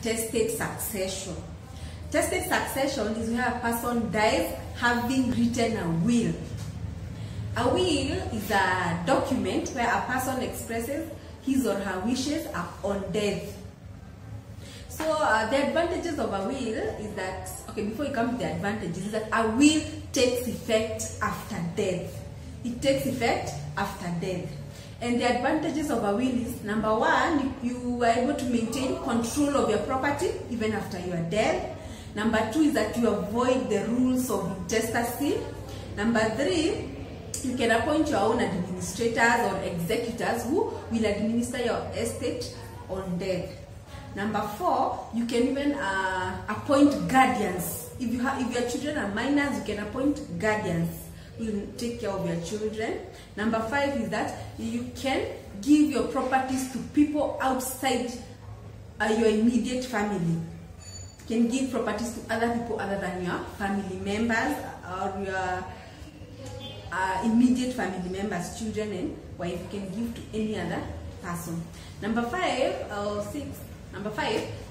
testate succession. Testate succession is where a person dies having written a will. A will is a document where a person expresses his or her wishes on death. So the advantages of a will is that, okay, before we come to the advantages, is that a will takes effect after death. It takes effect after death. And the advantages of a will is, number one, you are able to maintain control of your property even after you are dead. Number two is that you avoid the rules of intestacy. Number three, you can appoint your own administrators or executors who will administer your estate on death. Number four, you can even appoint guardians. If your children are minors, you can appoint guardians who will take care of your children. Number five is that you can give your properties to people outside your immediate family. You can give properties to other people other than your family members or your immediate family members, children and wife. You can give to any other person. Number five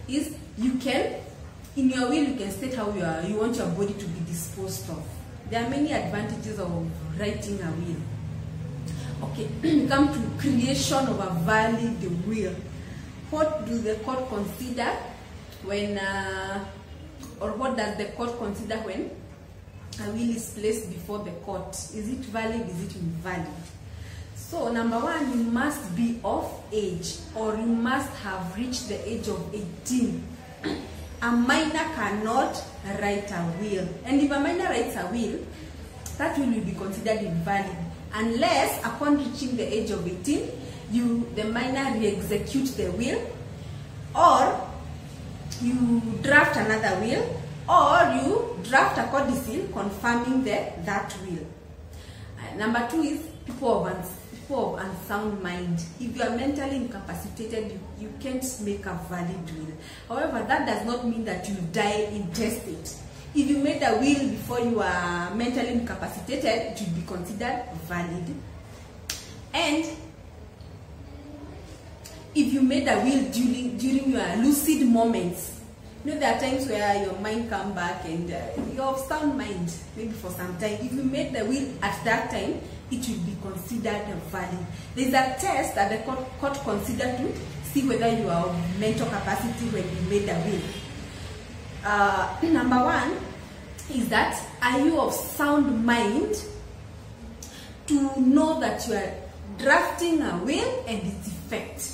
is you can, in your will, you can state how you want your body to be disposed of. There are many advantages of writing a will. Okay, we come to creation of a valid will. What do the court consider when, or what does the court consider when a will is placed before the court? Is it valid? Is it invalid? So, number one, you must be of age, or you must have reached the age of 18. A minor cannot write a will. And if a minor writes a will, that will be considered invalid. Unless, upon reaching the age of 18, the minor re-execute the will, or you draft another will, or you draft a codicil confirming that will. Number two is people of unsound mind. If you are mentally incapacitated, you can't make a valid will. However, that does not mean that you die intestate. If you made a will before you are mentally incapacitated, it will be considered valid. And if you made a will during your lucid moments, you know, there are times where your mind comes back and you're of sound mind, maybe for some time. If you made the will at that time, it will be considered valid. There is a test that the court considered to see whether you are of mental capacity when you made a will. Number one is that, are you of sound mind to know that you are drafting a will and its effect?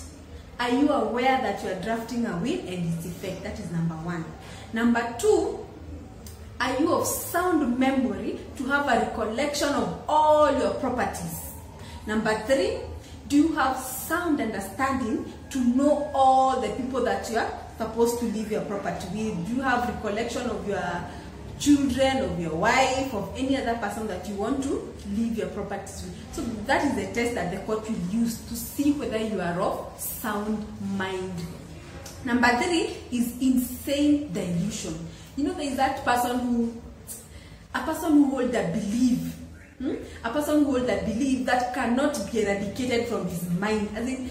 Are you aware that you are drafting a will and its effect? That is number one. Number two, are you of sound memory to have a recollection of all your properties? Number three, do you have sound understanding to know all the people that you are supposed to leave your property with? Do you have recollection of your children, of your wife, of any other person that you want to leave your properties with? So that is the test that the court will use to see whether you are of sound mind. Number three is insane delusion. You know, there is that person who holds a belief. A person who holds a belief that cannot be eradicated from his mind. As in,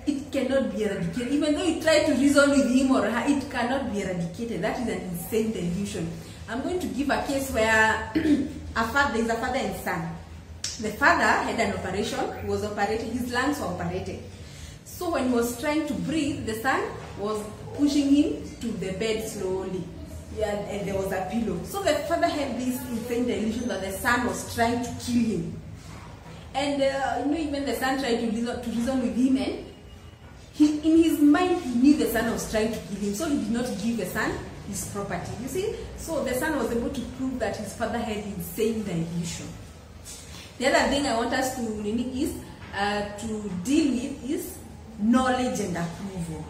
it cannot be eradicated. Even though you try to reason with him or her, it cannot be eradicated. That is an insane delusion. I'm going to give a case where there is a father and son. The father had an operation, he was operated, his lungs were operated. So when he was trying to breathe, the son was pushing him to the bed slowly. Yeah, and there was a pillow. So the father had this insane delusion that the son was trying to kill him. And you know, even the son tried to reason with him, and in his mind he knew the son was trying to kill him, so he did not give the son his property. You see, so the son was able to prove that his father had insane delusion. The other thing I want us to deal with is knowledge and approval.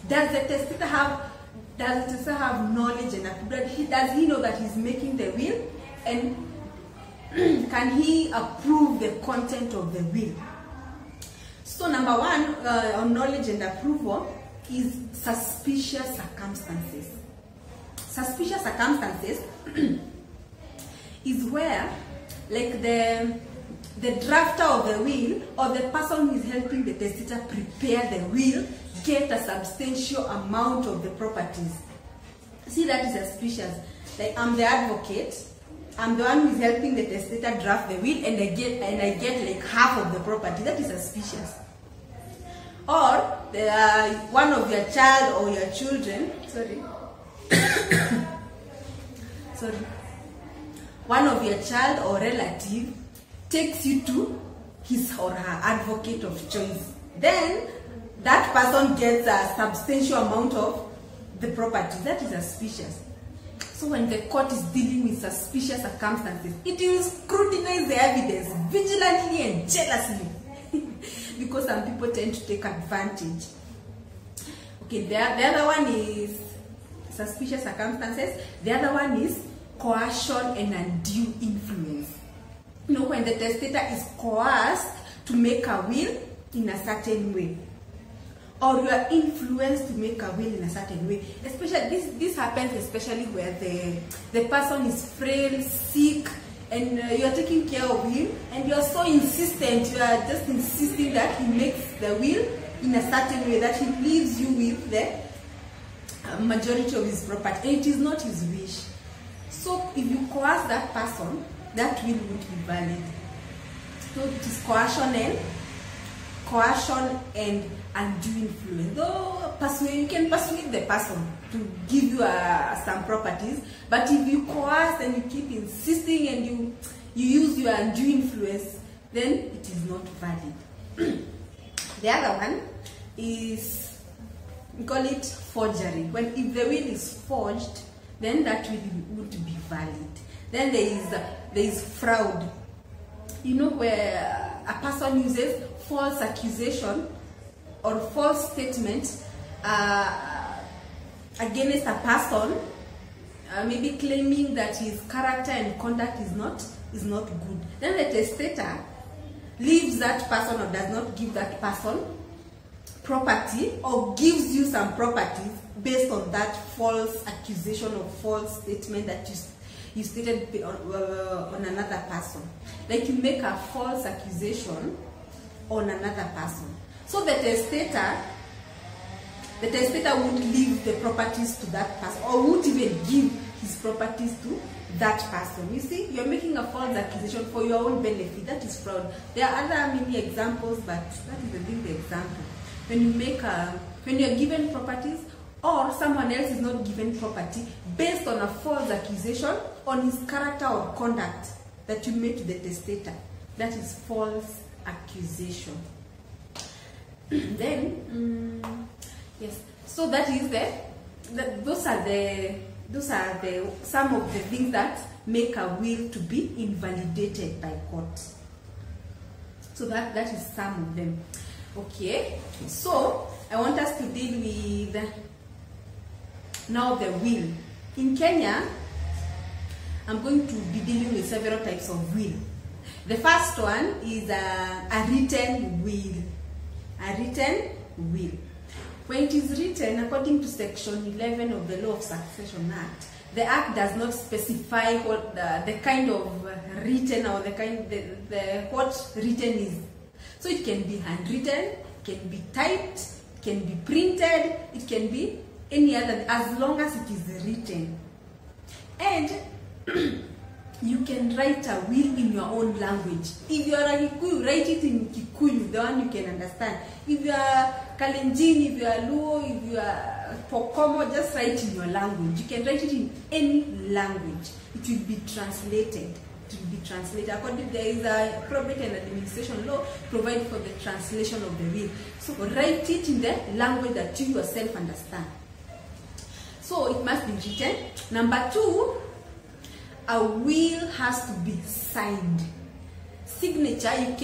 Does the testator have knowledge and approval? Does he know that he's making the will, and can he approve the content of the will? So number one on knowledge and approval is suspicious circumstances. Suspicious circumstances is where, like, the drafter of the will or the person who is helping the testator prepare the will get a substantial amount of the properties. See, that is suspicious. Like, I'm the advocate, I'm the one who is helping the testator draft the will, and I get like half of the property. That is suspicious. Or one of your child or your children, one of your child or relative takes you to his or her advocate of choice. Then that person gets a substantial amount of the property. That is suspicious. So when the court is dealing with suspicious circumstances, it will scrutinize the evidence vigilantly and jealously because some people tend to take advantage. Okay, the other one is suspicious circumstances. The other one is coercion and undue influence. You know, when the testator is coerced to make a will in a certain way, or you are influenced to make a will in a certain way. Especially this happens especially where the person is frail, sick, and you are taking care of him, and you are so insistent, you are just insisting that he makes the will in a certain way, that he leaves you with the majority of his property, and it is not his wish. So if you coerce that person, that will won't be valid. So it is coercion and undue influence. Though you can persuade the person to give you some properties, but if you coerce and you keep insisting and you use your undue influence, then it is not valid. The other one is, we call it forgery. If the will is forged, then that will would be valid. Then there is fraud. You know, where a person uses false accusation or false statement against a person, maybe claiming that his character and conduct is not good. Then the testator leaves that person or does not give that person property, or gives you some properties based on that false accusation or false statement that you stated on another person. Like, you make a false accusation on another person. So the testator won't leave the properties to that person, or won't even give his properties to that person. You see, you're making a false accusation for your own benefit. That is fraud. There are other many examples, but that is a big example. When you're given properties, or someone else is not given property based on a false accusation on his character or conduct that you made to the testator, that is false accusation. Then yes, so that is those are the some of the things that make a will to be invalidated by court. So that is some of them. Okay, so I want us to deal with now the will. In Kenya, I'm going to be dealing with several types of will. The first one is a written will. A written will. When it is written, according to Section 11 of the Law of Succession Act, the Act does not specify what the kind of written or what written is. So it can be handwritten, it can be typed, it can be printed, it can be any other, as long as it is written. And you can write a will in your own language. If you are a Kikuyu, write it in Kikuyu, the one you can understand. If you are Kalenjin, if you are Luo, if you are Pokomo, just write in your language. You can write it in any language. It will be translated. It will be translated. According, there is a probate and administration law provide for the translation of the will. So write it in the language that you yourself understand. So it must be written. Number two, a will has to be signed. Signature, it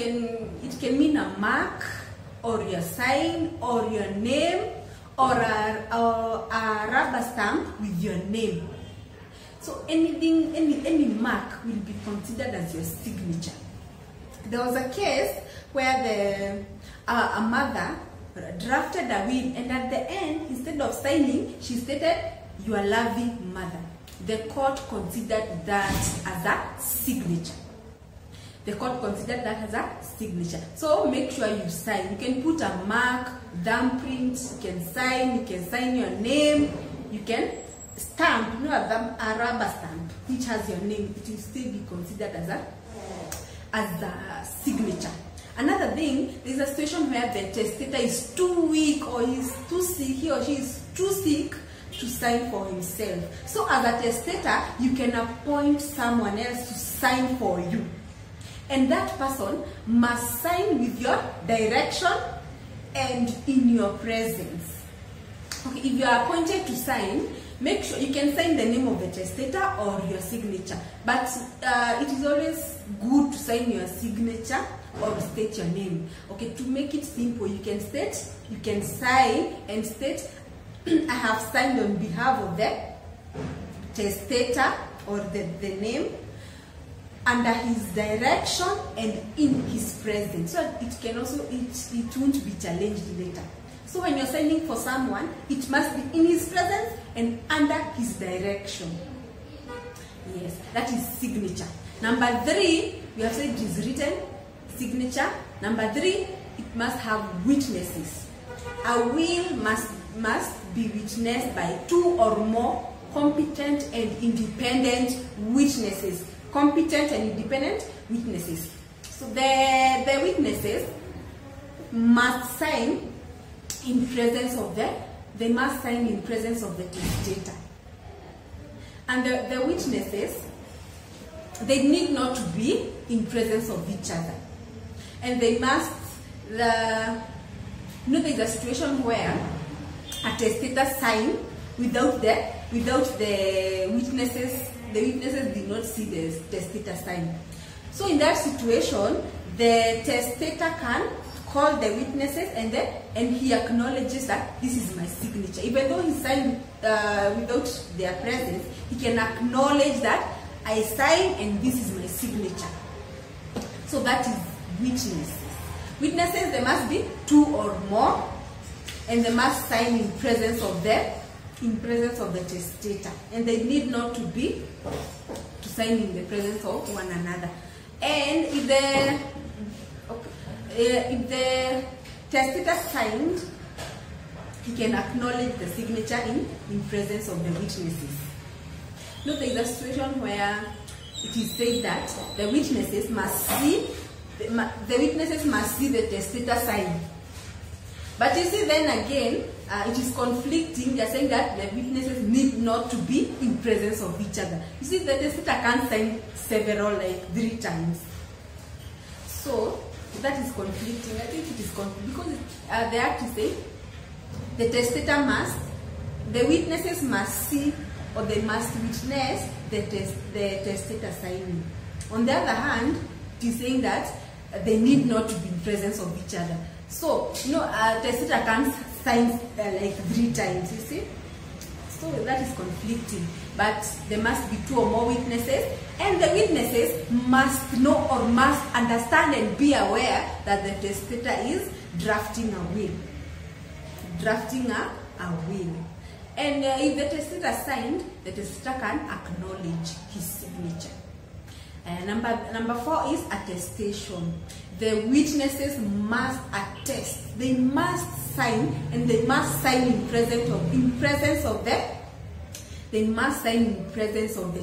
can mean a mark, or your sign, or your name, or a rubber stamp with your name. So anything, any mark will be considered as your signature. There was a case where a mother drafted a will, and at the end, instead of signing, she stated, "Your loving mother." The court considered that as a signature. the court considered that as a signature. So make sure you sign. You can put a mark, thumbprint, you can sign your name, you can stamp, a rubber stamp which has your name. It will still be considered as a signature. Another thing, there is a situation where the testator is too weak, or he's too sick, he or she is too sick to sign for himself. So as a testator, you can appoint someone else to sign for you. And that person must sign with your direction and in your presence. Okay, if you are appointed to sign, make sure you can sign the name of the testator or your signature. But it is always good to sign your signature or state your name. Okay, to make it simple, you can sign and state, I have signed on behalf of the testator or the name, under his direction and in his presence. So it can also, it won't be challenged later. So when you're signing for someone, it must be in his presence and under his direction. Yes, that is signature. Number 3, we have said it is written signature. Number 3, it must have witnesses. A will must be witnessed by 2 or more competent and independent witnesses. Competent and independent witnesses. So the witnesses must sign in presence of the testator. And the witnesses, they need not to be in presence of each other. And they must, there is a situation where a testator sign without the witnesses. The witnesses did not see the testator sign. So in that situation, the testator can call the witnesses and he acknowledges that this is my signature. Even though he signed without their presence, he can acknowledge that I sign and this is my signature. So that is witnesses. Witnesses, there must be 2 or more, and they must sign in presence of the testator, and they need not to sign in the presence of one another. And if the testator signed, he can acknowledge the signature in presence of the witnesses. Note there is a situation where it is said that the witnesses must see the testator sign. But you see, then again, it is conflicting. They are saying that the witnesses need not to be in presence of each other. You see, the testator can't sign several, like 3 times. So that is conflicting. I think it is conflicting because they have to say the witnesses must see, or they must witness the testator signing. On the other hand, it is saying that they need not to be in presence of each other. So, testator can't sign like 3 times, you see. So that is conflicting. But there must be 2 or more witnesses, and the witnesses must know or must understand and be aware that the testator is drafting a will. Drafting a will. And if the testator signed, the testator can acknowledge his signature. Number 4 is attestation. The witnesses must attest. They must sign, and they must sign in presence of the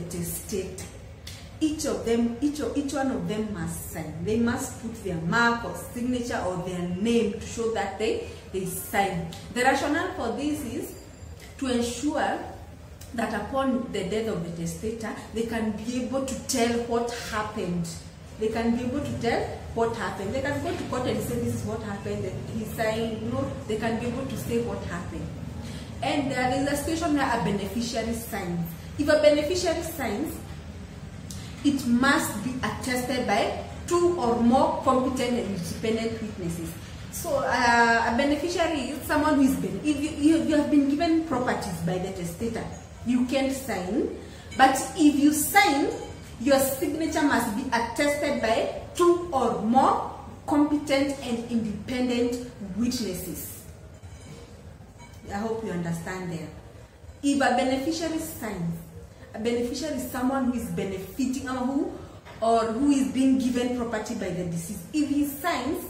testator. Each one of them must sign. They must put their mark or signature or their name to show that they sign. The rationale for this is to ensure that upon the death of the testator, they can be able to tell what happened. They can be able to tell what happened. They can go to court and say this is what happened, and he signed. They can be able to say what happened. And there is a situation where a beneficiary signs. If a beneficiary signs, it must be attested by 2 or more competent and independent witnesses. So a beneficiary is someone who is if you have been given properties by the testator, you can't sign. But if you sign, your signature must be attested by 2 or more competent and independent witnesses. I hope you understand there. If a beneficiary signs, a beneficiary is someone who is benefiting, or who is being given property by the deceased, if he signs,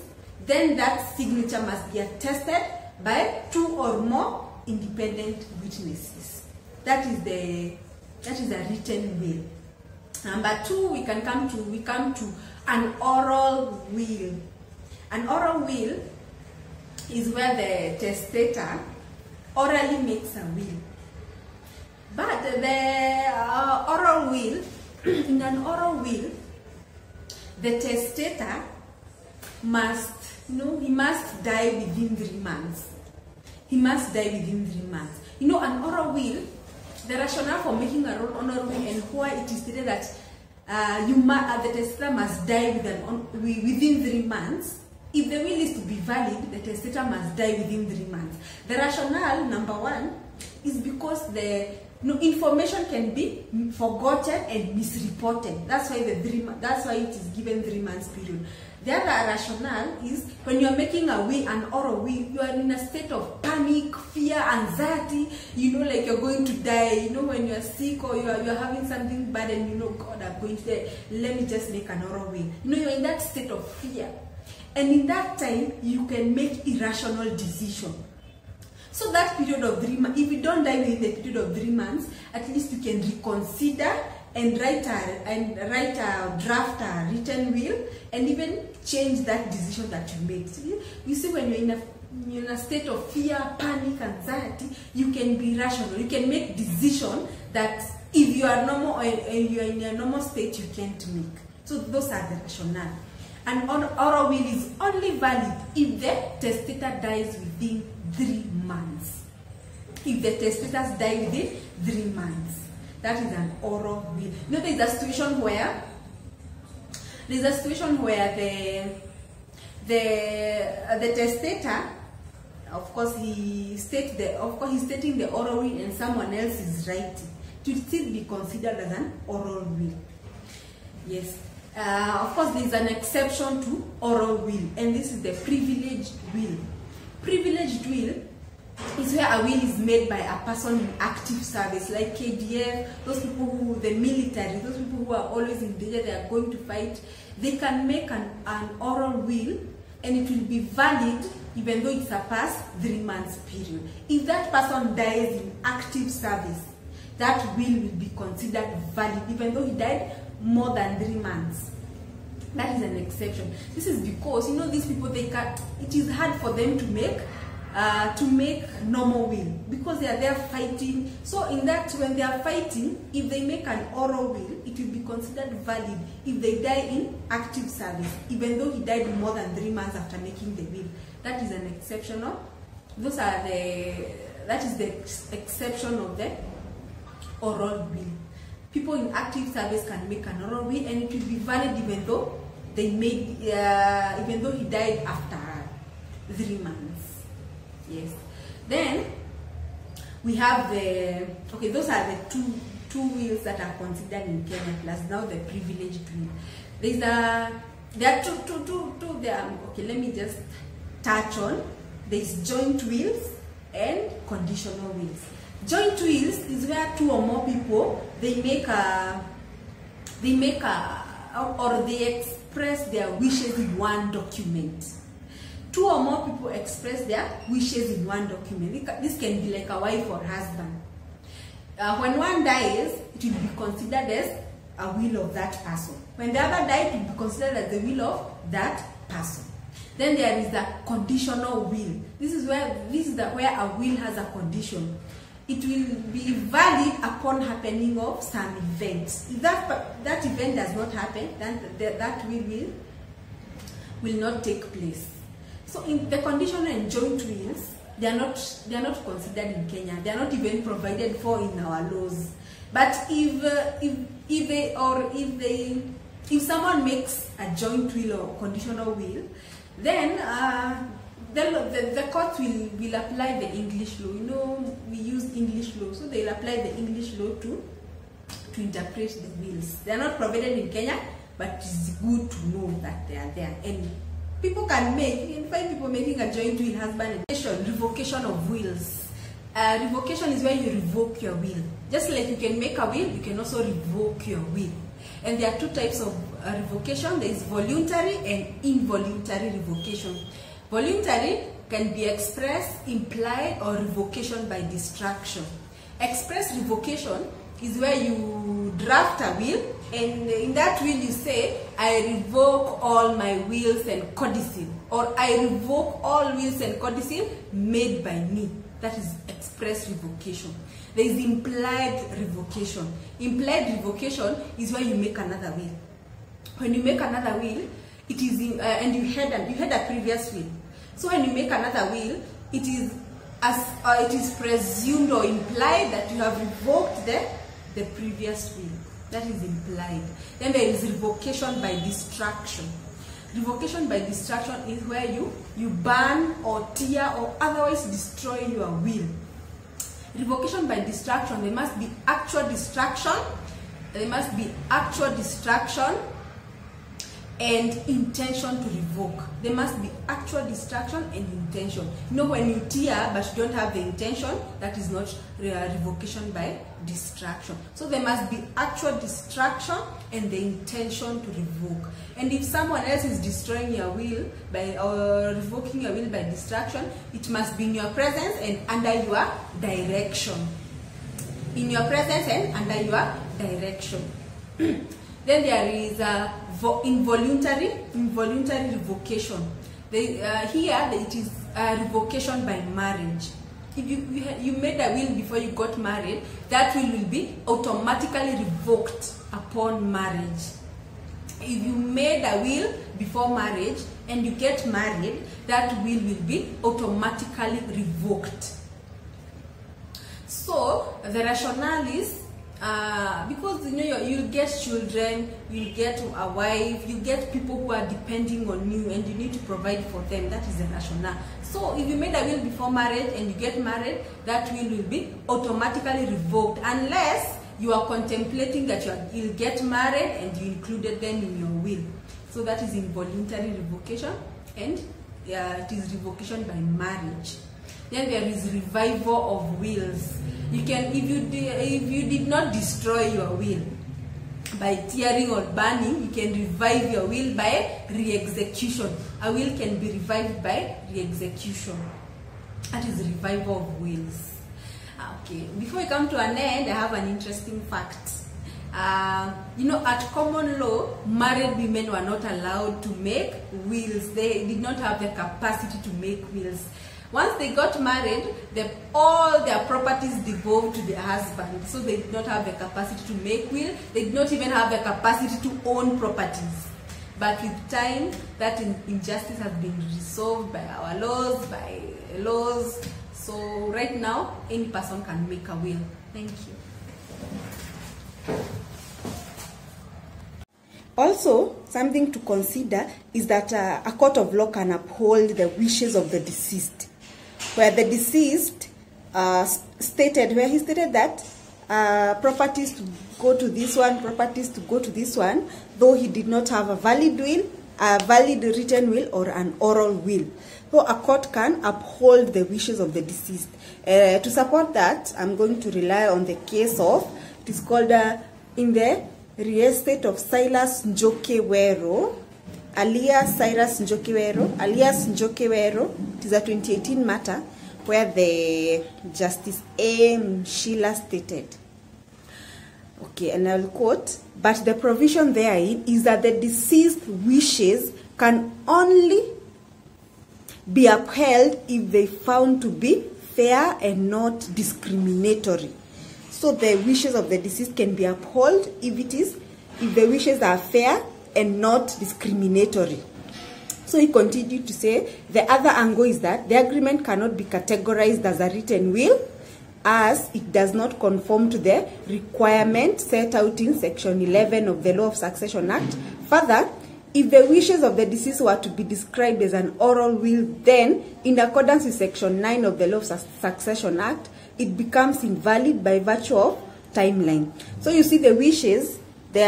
then that signature must be attested by 2 or more independent witnesses. That is a written will. Number 2, we come to an oral will. An oral will is where the testator orally makes a will. But the oral will, in an oral will, the testator must, he must die within 3 months. He must die within 3 months. An oral will, the rationale for making an oral will and why it is stated that the testator must die within 3 months. If the will is to be valid, the testator must die within 3 months. The rationale, number 1, is because the information can be forgotten and misreported. That's why it is given 3 months period. The other rationale is when you are making a will, an oral will, you are in a state of panic, fear, anxiety. Like you're going to die. When you are sick or you are having something bad and God, I'm going to die. Let me just make an oral will. You're in that state of fear, and in that time you can make irrational decision. So that period of 3 months, if you don't die within the period of 3 months, at least you can reconsider and draft a written will and even change that decision that you made. You see, when you're in a state of fear, panic, anxiety, you can be rational. You can make decisions that if you are normal and you are in a normal state, you can't make. So those are the rationale. An oral will is only valid if the testator dies within 3 months. If the testators die within 3 months, that is an oral will. There's a situation where the testator, of course, he's stating the oral will and someone else is writing. It will still be considered as an oral will. Yes. Of course, there is an exception to oral will, and this is the privileged will. Privileged will is where a will is made by a person in active service, like KDF, those people the military, those people who are always in danger, they are going to fight. They can make an oral will, and it will be valid even though it's a past 3 months period. If that person dies in active service, that will be considered valid even though he died more than 3 months. That is an exception. This is because these people, it is hard for them to make normal will because they are there fighting. So in that, when they are fighting, if they make an oral will, it will be considered valid if they die in active service, even though he died more than 3 months after making the will. That is an exception of. That is the exception of the oral will. People in active service can make an oral will, and it will be valid even though even though he died after 3 months. Yes. Then we have those are the two wills that are considered in Kenya, plus now the privileged will. There are two. Let me just touch on. There's joint wills and conditional wills. Joint wills is where 2 or more people they express their wishes in one document. 2 or more people express their wishes in one document. This can be like a wife or husband. When one dies, it will be considered as a will of that person. When the other dies, it will be considered as the will of that person. Then there is the conditional will. This is where a will has a condition. It will be valid upon happening of some event. If that event does not happen, then that will not take place. So in the conditional and joint wills, they are not considered in Kenya. They are not even provided for in our laws. But if someone makes a joint will or conditional will, then the court will apply the English law. We use English law, so they'll apply the English law to interpret the wills. They are not provided in Kenya, but it's good to know that they are there. And people you can find people making a joint will, husband and revocation of wills. Revocation is where you revoke your will. Just like you can make a will, you can also revoke your will. And there are two types of revocation. There is voluntary and involuntary revocation. Voluntary can be expressed, implied, or revocation by distraction. Express revocation is where you draft a will, and in that will you say, I revoke all my wills and codicil, or I revoke all wills and codicil made by me. That is express revocation. There is implied revocation. Implied revocation is where you make another will. When you make another will, it is and you had a previous will. So when you make another will, it is presumed or implied that you have revoked the previous will. That is implied. Then there is revocation by distraction. Revocation by distraction is where you burn or tear or otherwise destroy your will. Revocation by distraction, there must be actual distraction. There must be actual distraction and intention to revoke. There must be actual distraction and intention. You know, when you tear but you don't have the intention, that is not revocation by distraction. So there must be actual distraction and the intention to revoke. And if someone else is destroying your will or revoking your will by distraction, it must be in your presence and under your direction. In your presence and under your direction. Then there is involuntary revocation. Here it is revocation by marriage. If you made a will before you got married, that will be automatically revoked upon marriage. If you made a will before marriage and you get married, that will be automatically revoked. So the rationale is because you'll get children, you'll get a wife, you get people who are depending on you and you need to provide for them. That is the rationale. So if you made a will before marriage and you get married, that will be automatically revoked unless you are contemplating that you'll get married and you included them in your will. So that is involuntary revocation, and it is revocation by marriage. Then there is revival of wills. You can, if you did not destroy your will by tearing or burning, you can revive your will by re-execution. A will can be revived by re-execution. That is revival of wills. Okay, before we come to an end, I have an interesting fact. At common law, married women were not allowed to make wills. They did not have the capacity to make wills. Once they got married, all their properties devolved to their husband. So they did not have the capacity to make will. They did not even have the capacity to own properties. But with time, that injustice has been resolved by our laws, So right now, any person can make a will. Thank you. Also, something to consider is that a court of law can uphold the wishes of the deceased, where the deceased stated that properties to go to this one, properties to go to this one, though he did not have a valid will, a valid written will, or an oral will. So a court can uphold the wishes of the deceased. To support that, I'm going to rely on the case of, it is called in the real estate of Silas Njokewero, alias Cyrus Njokewero, alias Njokewero. It is a 2018 matter where the Justice A. Sheila stated, okay, and I'll quote, but the provision therein is that the deceased wishes can only be upheld if they found to be fair and not discriminatory. So the wishes of the deceased can be upheld if the wishes are fair and not discriminatory. So he continued to say, the other angle is that the agreement cannot be categorized as a written will, as it does not conform to the requirement set out in Section 11 of the Law of Succession Act. Further, if the wishes of the deceased were to be described as an oral will, then, in accordance with Section 9 of the Law of Succession Act, it becomes invalid by virtue of timeline. So you see, the wishes, they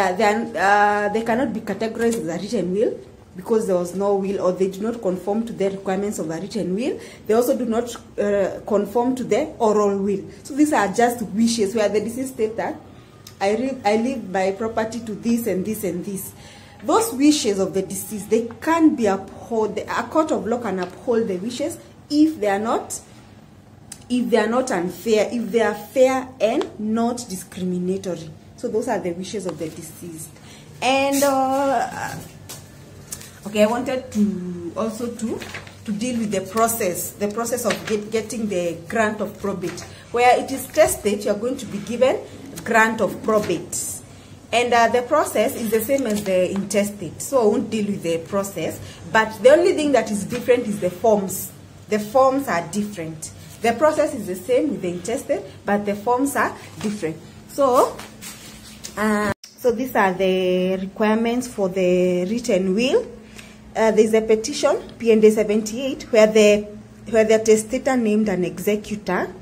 cannot be categorized as a written will because there was no will, or they do not conform to the requirements of a written will. They also do not conform to the oral will. So these are just wishes where the deceased state that I leave my property to this and this and this. Those wishes of the deceased, they can't be upheld. A court of law can uphold the wishes if they are not unfair, if they are fair and not discriminatory. So those are the wishes of the deceased. And okay, I wanted to also to deal with the process of getting the grant of probate. Where it is testate, you are going to be given grant of probate. And the process is the same as the intestate. So I won't deal with the process. But the only thing that is different is the forms. The forms are different. The process is the same with the intestate, but the forms are different. So, so these are the requirements for the written will. There is a petition, P&A 78, where the testator named an executor,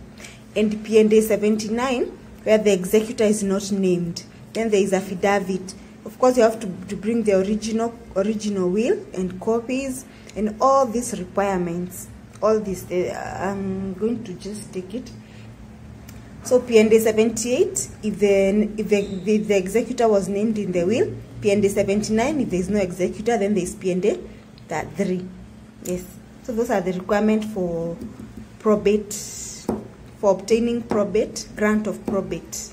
and P&A 79, where the executor is not named. Then there is affidavit. Of course, you have to bring the original will and copies and all these requirements. All this, I'm going to just take it. So P&A 78, if the executor was named in the will. P&A 79, if there is no executor, then there is P&A 3. Yes. So those are the requirements for probate, for obtaining probate, grant of probate.